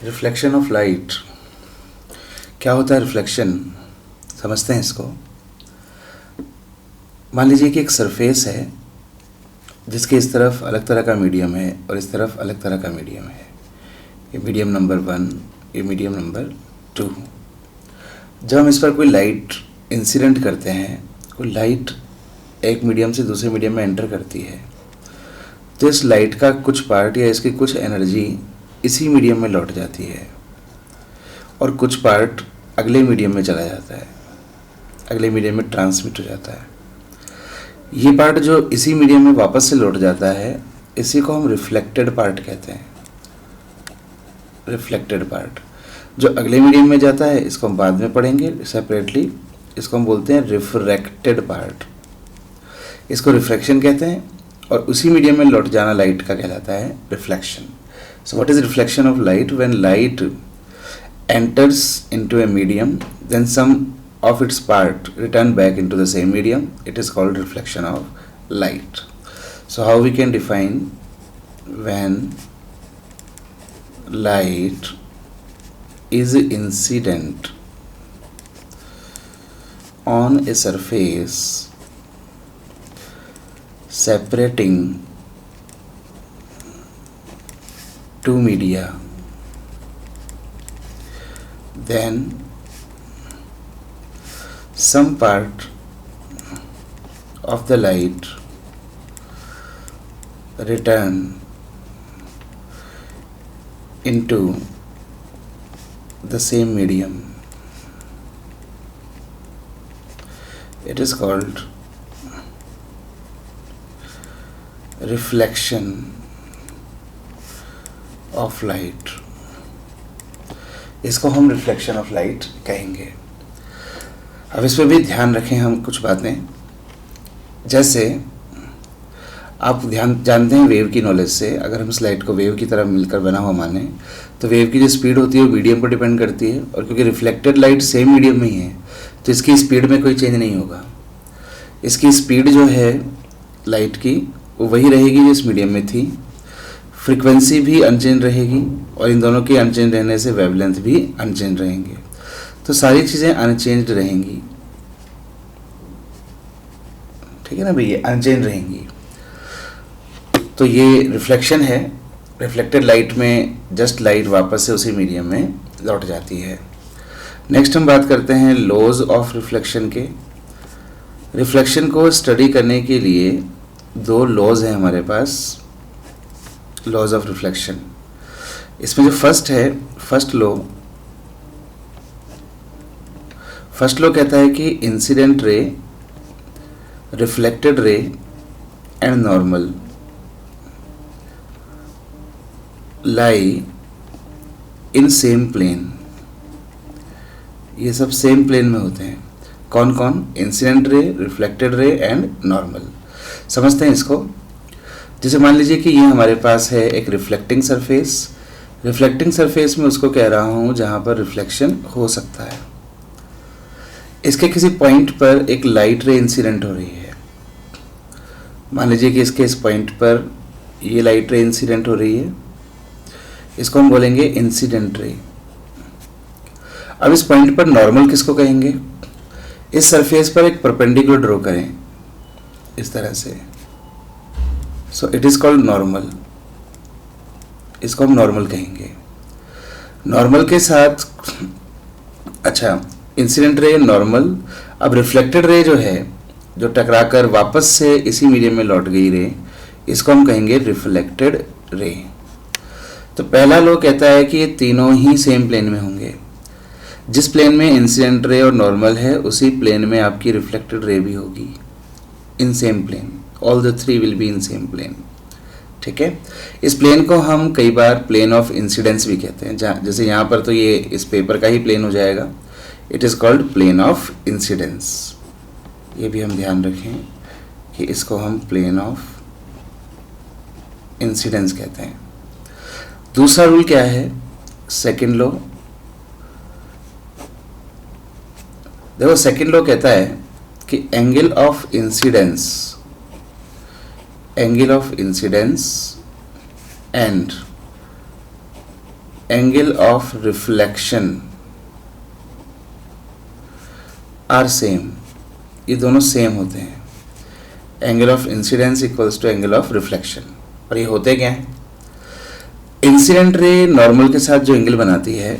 Reflection of light. क्या होता है रिफ्लेक्शन, समझते हैं इसको। मान लीजिए कि एक सरफेस है जिसके इस तरफ अलग तरह का मीडियम है और इस तरफ अलग तरह का मीडियम है। ये मीडियम नंबर 1, ये मीडियम नंबर 2। जब हम इस पर कोई लाइट इंसिडेंट करते हैं, कोई लाइट एक मीडियम से दूसरे मीडियम में एंटर करती है, तो इस लाइट का कुछ पार्ट या इसकी कुछ एनर्जी इसी मीडियम में लौट जाती है और कुछ पार्ट अगले मीडियम में चला जाता है, अगले मीडियम में ट्रांसमिट हो जाता है। ये पार्ट जो इसी मीडियम में वापस से लौट जाता है, इसी को हम रिफ्लेक्टेड पार्ट कहते हैं। रिफ्लेक्टेड पार्ट जो अगले मीडियम में जाता है, इसको हम बाद में पढ़ेंगे सेपरेटली। इसको हम बोलते हैं रिफ्रैक्टेड पार्ट, इसको रिफ्रैक्शन कहते हैं। और उसी मीडियम में लौट जाना लाइट का कहलाता है reflection. So what is reflection of light? When light enters into a medium, then some of its part return back into the same medium. It is called reflection of light. So how we can define when light is incident on a surface separating two media, then some part of the light return into the same medium. It is called reflection of light. इसको हम reflection of light कहेंगे। अब इस पर भी ध्यान रखें हम कुछ बातें। जैसे आप ध्यान जानते हैं वेव की नॉलेज से, अगर हम इस लाइट को वेव की तरह मिलकर बना हुआ माने, तो वेव की जो स्पीड होती है वो मीडियम पर डिपेंड करती है। और क्योंकि रिफ्लेक्टेड लाइट सेम मीडियम में ही है, तो इसकी स्पीड में कोई चेंज नहीं होगा। इसकी स्पीड जो है लाइट की वो वही रहेगी जो इस मीडियम में थी। फ्रीक्वेंसी भी अनचेंज रहेगी और इन दोनों के अनचेंज रहने से वेवलेंथ भी अनचेंज रहेंगे। तो सारी चीज़ें अनचेंज रहेंगी, ठीक है ना भैया, अनचेंज रहेंगी। तो ये रिफ्लेक्शन है। रिफ्लेक्टेड लाइट में जस्ट लाइट वापस से उसी मीडियम में लौट जाती है। नेक्स्ट हम बात करते हैं लॉज ऑफ रिफ्लेक्शन के। रिफ्लेक्शन को स्टडी करने के लिए 2 लॉज हैं हमारे पास, लॉज ऑफ रिफ्लेक्शन। इसमें जो फर्स्ट है, फर्स्ट लॉ कहता है कि incident ray, reflected ray and normal lie in same plane. ये सब सेम प्लेन में होते हैं। कौन कौन? Incident ray, reflected ray and normal. समझते हैं इसको। जैसे मान लीजिए कि ये हमारे पास है एक रिफ्लेक्टिंग सरफेस। रिफ्लेक्टिंग सरफेस में उसको कह रहा हूँ जहाँ पर रिफ्लेक्शन हो सकता है। इसके किसी पॉइंट पर एक लाइट रे इंसिडेंट हो रही है। मान लीजिए कि इसके इस पॉइंट पर ये लाइट रे इंसिडेंट हो रही है, इसको हम बोलेंगे इंसिडेंट रे। अब इस पॉइंट पर नॉर्मल किसको कहेंगे? इस सरफेस पर एक परपेंडिकुलर ड्रॉ करें इस तरह से। So it is called normal. इसको हम नॉर्मल कहेंगे। नॉर्मल के साथ, अच्छा, इंसिडेंट रे, नॉर्मल। अब रिफ्लेक्टेड रे जो है, जो टकराकर वापस से इसी मीडियम में लौट गई रे, इसको हम कहेंगे रिफ्लेक्टेड रे। तो पहला लॉ कहता है कि ये तीनों ही सेम प्लेन में होंगे। जिस प्लेन में इंसिडेंट रे और नॉर्मल है, उसी प्लेन में आपकी रिफ्लेक्टेड रे भी होगी, in same plane. All the 3 will be in same plane, ठीक है। इस प्लेन को हम कई बार प्लेन ऑफ इंसिडेंस भी कहते हैं। जैसे यहाँ पर तो ये इस पेपर का ही प्लेन हो जाएगा। It is called plane of incidence. ये भी हम ध्यान रखें कि इसको हम प्लेन ऑफ इंसिडेंस कहते हैं। दूसरा रूल क्या है? Second law. देखो, सेकेंड लॉ कहता है कि angle of incidence and angle of reflection are same, ये दोनों सेम होते हैं। Angle of incidence equals to angle of reflection. और ये होते क्या हैं? इंसिडेंट रे नॉर्मल के साथ जो एंगल बनाती है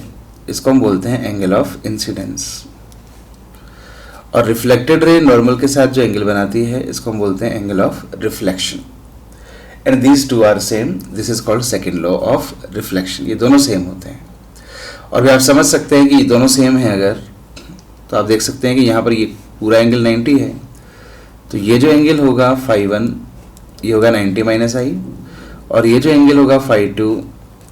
इसको हम बोलते हैं एंगल ऑफ इंसिडेंस, और रिफ्लेक्टेड रे नॉर्मल के साथ जो एंगल बनाती है इसको हम बोलते हैं angle of reflection. And these two are same, this is called second law of reflection. ये दोनों सेम होते हैं। और भी आप समझ सकते हैं कि ये दोनों सेम हैं अगर, तो आप देख सकते हैं कि यहाँ पर ये पूरा एंगल 90 है, तो ये जो एंगल होगा φ1 ये होगा 90 माइनस आई, और ये जो एंगल होगा φ2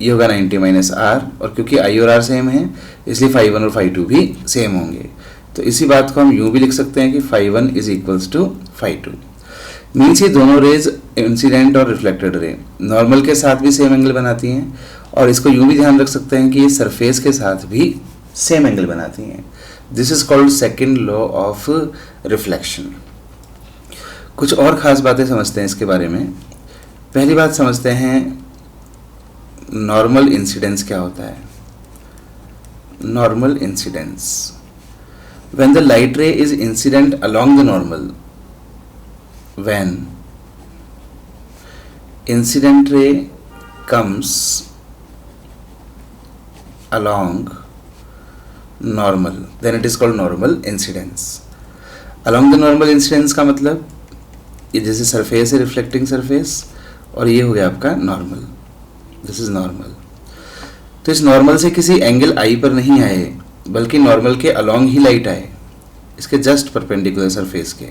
ये होगा 90 माइनस आर। और क्योंकि आई और आर सेम है इसलिए φ1 और φ2 भी सेम होंगे। तो इसी बात को हम यूँ भी लिख सकते हैं कि φ1 इज इक्वल्स टू φ2। मीन्स ये दोनों रेज इंसिडेंट और रिफ्लेक्टेड रे नॉर्मल के साथ भी सेम एंगल बनाती हैं, और इसको यूँ भी ध्यान रख सकते हैं कि ये सरफेस के साथ भी सेम एंगल बनाती हैं। This is called second law of reflection. कुछ और ख़ास बातें समझते हैं इसके बारे में। पहली बात समझते हैं नॉर्मल इंसिडेंस क्या होता है। Normal incidence, when the light ray is incident along the normal, when incident ray comes along normal, then it is called normal incidence. Along the normal incidence का मतलब ये जैसे सरफेस है रिफ्लेक्टिंग सरफेस, और ये हो गया आपका नॉर्मल, दिस इज नॉर्मल। तो इस नॉर्मल से किसी एंगल आई पर नहीं आए, बल्कि नॉर्मल के अलोंग ही लाइट आए, इसके जस्ट परपेंडिकुलर सरफेस के।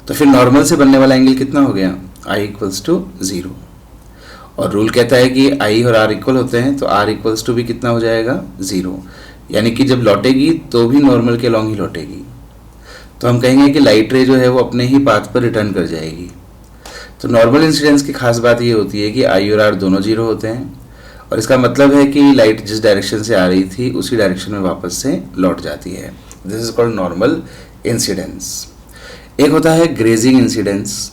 तो फिर नॉर्मल से बनने वाला एंगल कितना हो गया? I equals to 0। और रूल कहता है कि आई और आर इक्वल होते हैं, तो आर इक्वल्स टू भी कितना हो जाएगा? 0। यानी कि जब लौटेगी तो भी नॉर्मल के अलोंग ही लौटेगी। तो हम कहेंगे कि लाइट रे जो है वो अपने ही पाथ पर रिटर्न कर जाएगी। तो नॉर्मल इंसिडेंस की खास बात ये होती है कि आई और आर दोनों 0 होते हैं, और इसका मतलब है कि लाइट जिस डायरेक्शन से आ रही थी उसी डायरेक्शन में वापस से लौट जाती है। This is called normal incidence. एक होता है ग्रेजिंग इंसिडेंस।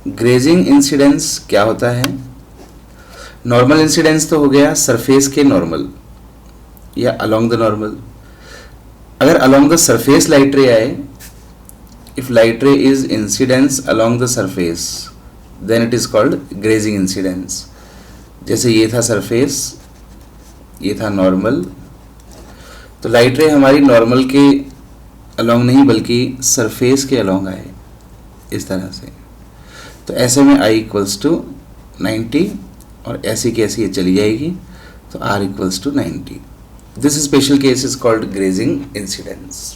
ग्रेजिंग इंसिडेंस क्या होता है? नॉर्मल इंसिडेंस तो हो गया सरफेस के नॉर्मल या अलोंग द नॉर्मल। अगर along the surface light ray आए, if light ray is incidence along the surface, then it is called grazing incidence. जैसे ये था सरफेस, ये था नॉर्मल, तो लाइट रे हमारी नॉर्मल के अलोंग नहीं बल्कि सरफेस के अलोंग आए इस तरह से। तो ऐसे में आई इक्वल्स टू 90, और ऐसी की ऐसी ये चली जाएगी, तो R equals to 90। This special case is called grazing incidence.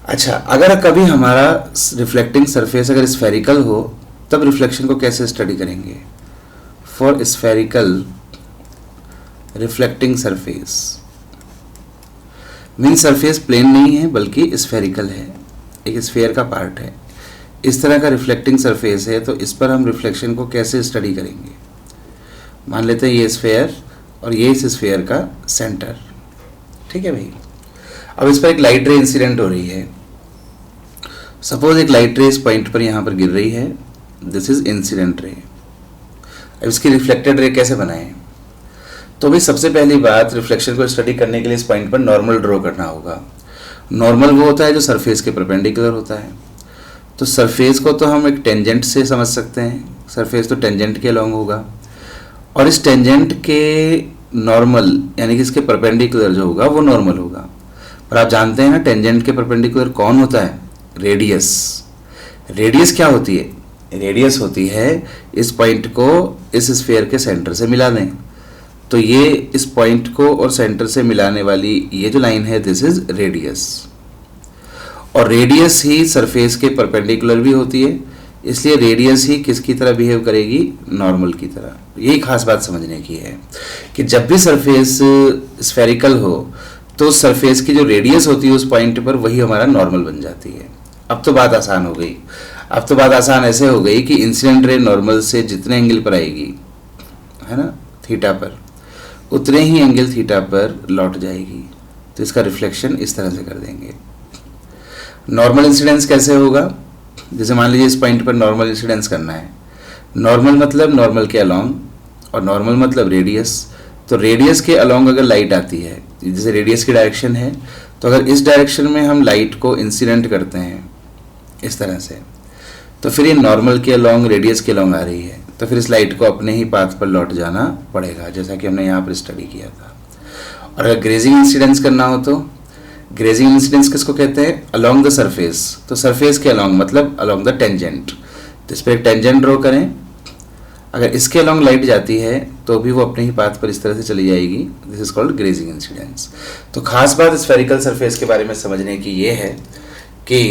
अच्छा, अगर कभी हमारा रिफ्लेक्टिंग सरफेस अगर स्फेरिकल हो, तब रिफ्लेक्शन को कैसे स्टडी करेंगे? For spherical reflecting surface, mean surface plane नहीं है बल्कि स्फेरिकल है, एक स्फेयर का पार्ट है। इस तरह का रिफ्लेक्टिंग सरफेस है, तो इस पर हम रिफ्लेक्शन को कैसे स्टडी करेंगे? मान लेते हैं ये स्फेयर और ये इस स्फेयर का सेंटर, ठीक है भाई। अब इस पर एक लाइट रे इंसिडेंट हो रही है। सपोज एक लाइट रे इस पॉइंट पर यहाँ पर गिर रही है, दिस इज इंसिडेंट रे। अब इसकी रिफ्लेक्टेड रे कैसे बनाएं? तो भी सबसे पहली बात, रिफ्लेक्शन को स्टडी करने के लिए इस पॉइंट पर नॉर्मल ड्रॉ करना होगा। नॉर्मल वो होता है जो सरफेस के परपेंडिकुलर होता है। तो सरफेस को तो हम एक टेंजेंट से समझ सकते हैं, सरफेस तो टेंजेंट के अलोंग होगा, और इस टेंजेंट के नॉर्मल यानी कि इसके परपेंडिकुलर जो होगा वो नॉर्मल होगा। पर आप जानते हैं ना टेंजेंट के परपेंडिकुलर कौन होता है? रेडियस। रेडियस क्या होती है? रेडियस होती है इस पॉइंट को इस स्फेयर के सेंटर से मिला दें, तो ये इस पॉइंट को और सेंटर से मिलाने वाली ये जो लाइन है, दिस इज रेडियस। और रेडियस ही सरफेस के परपेंडिकुलर भी होती है, इसलिए रेडियस ही किसकी तरह बिहेव करेगी? नॉर्मल की तरह। यही खास बात समझने की है कि जब भी सरफेस स्फेरिकल हो तो सरफेस की जो रेडियस होती है उस पॉइंट पर, वही हमारा नॉर्मल बन जाती है। अब तो बात आसान हो गई। अब तो बात आसान ऐसे हो गई कि इंसिडेंट रे नॉर्मल से जितने एंगल पर आएगी, है ना, थीटा पर, उतने ही एंगल थीटा पर लौट जाएगी। तो इसका रिफ्लेक्शन इस तरह से कर देंगे। नॉर्मल इंसिडेंस कैसे होगा? जैसे मान लीजिए इस पॉइंट पर नॉर्मल इंसिडेंस करना है, नॉर्मल मतलब नॉर्मल के अलोंग, और नॉर्मल मतलब रेडियस। तो रेडियस के अलोंग अगर लाइट आती है, जैसे रेडियस की डायरेक्शन है, तो अगर इस डायरेक्शन में हम लाइट को इंसिडेंट करते हैं इस तरह से, तो फिर ये नॉर्मल के अलोंग रेडियस के अलोंग आ रही है, तो फिर इस लाइट को अपने ही पाथ पर लौट जाना पड़ेगा, जैसा कि हमने यहाँ पर स्टडी किया था। और अगर ग्रेजिंग इंसिडेंस करना हो तो ग्रेजिंग इंसिडेंस किसको कहते हैं? Along the surface. तो सरफेस के अलोंग मतलब अलोंग द टेंजेंट। तो इस पर एक टेंजेंट ड्रॉ करें, अगर इसके अलोंग लाइट जाती है तो भी वो अपने ही पाथ पर इस तरह से चली जाएगी। This is called grazing incidence. तो खास बात स्फेरिकल सरफेस के बारे में समझने की ये है कि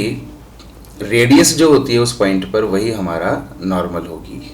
रेडियस जो होती है उस पॉइंट पर वही हमारा नॉर्मल होगी।